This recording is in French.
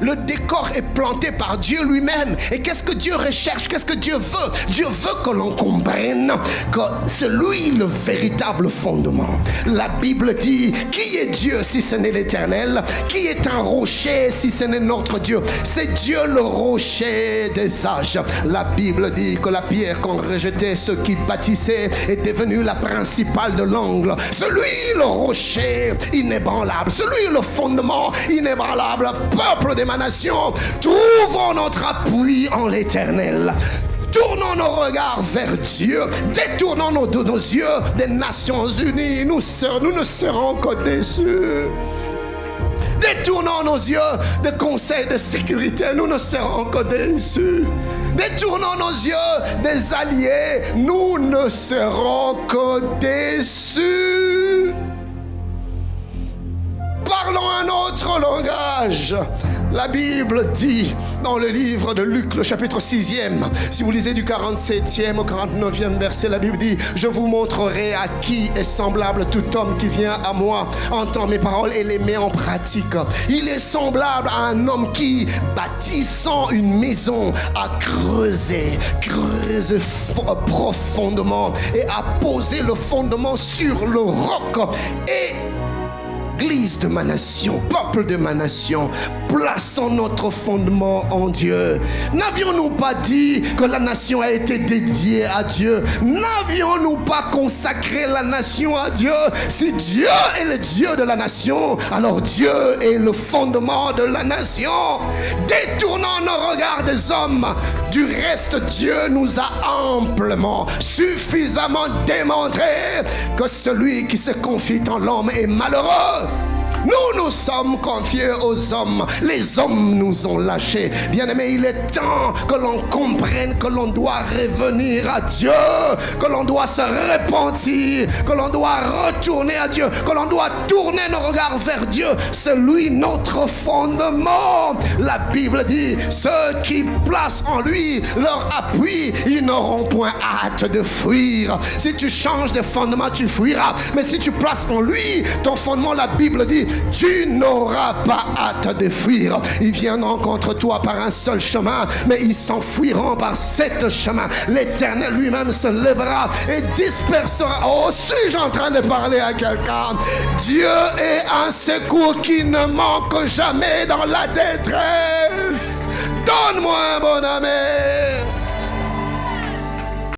Le décor est planté par Dieu lui-même. Et qu'est-ce que Dieu recherche? Qu'est-ce que Dieu veut? Dieu veut que l'on comprenne que c'est lui le véritable fondement. La Bible dit, qui est Dieu si ce n'est l'Éternel? Qui est un rocher si ce n'est notre Dieu? C'est Dieu le rocher des âges. La Bible dit que la pierre qu'ont rejeté ceux qui bâtissaient est devenue la principale de l'angle. Celui le rocher inébranlable, celui le fondement inébranlable. Peuple de ma nation, trouvons notre appui en l'Éternel. Tournons nos regards vers Dieu. Détournons nos yeux des Nations Unies. Nous ne serons que déçus. Détournons nos yeux des conseils de sécurité. Nous ne serons que déçus. Détournons nos yeux des alliés. Nous ne serons que déçus. Parlons un autre langage. La Bible dit dans le livre de Luc, le chapitre 6e, si vous lisez du 47e au 49e verset, la Bible dit: je vous montrerai à qui est semblable tout homme qui vient à moi, entend mes paroles et les met en pratique. Il est semblable à un homme qui, bâtissant une maison, a creusé profondément et a posé le fondement sur le roc. Et Église de ma nation, peuple de ma nation, plaçons notre fondement en Dieu. N'avions-nous pas dit que la nation a été dédiée à Dieu? N'avions-nous pas consacré la nation à Dieu? Si Dieu est le Dieu de la nation, alors Dieu est le fondement de la nation. Détournons nos regards des hommes. Du reste, Dieu nous a amplement, suffisamment démontré que celui qui se confie en l'homme est malheureux. Nous nous sommes confiés aux hommes. Les hommes nous ont lâchés. Bien-aimés, il est temps que l'on comprenne que l'on doit revenir à Dieu, que l'on doit se repentir, que l'on doit retourner à Dieu, que l'on doit tourner nos regards vers Dieu. C'est lui notre fondement. La Bible dit, ceux qui placent en lui leur appui, ils n'auront point hâte de fuir. Si tu changes de fondement, tu fuiras. Mais si tu places en lui ton fondement, la Bible dit, tu n'auras pas hâte de fuir. Ils viendront contre toi par un seul chemin, mais ils s'enfuiront par sept chemins. L'Éternel lui-même se lèvera et dispersera. Oh, suis-je en train de parler à quelqu'un? Dieu est un secours qui ne manque jamais dans la détresse. Donne-moi un bon amen.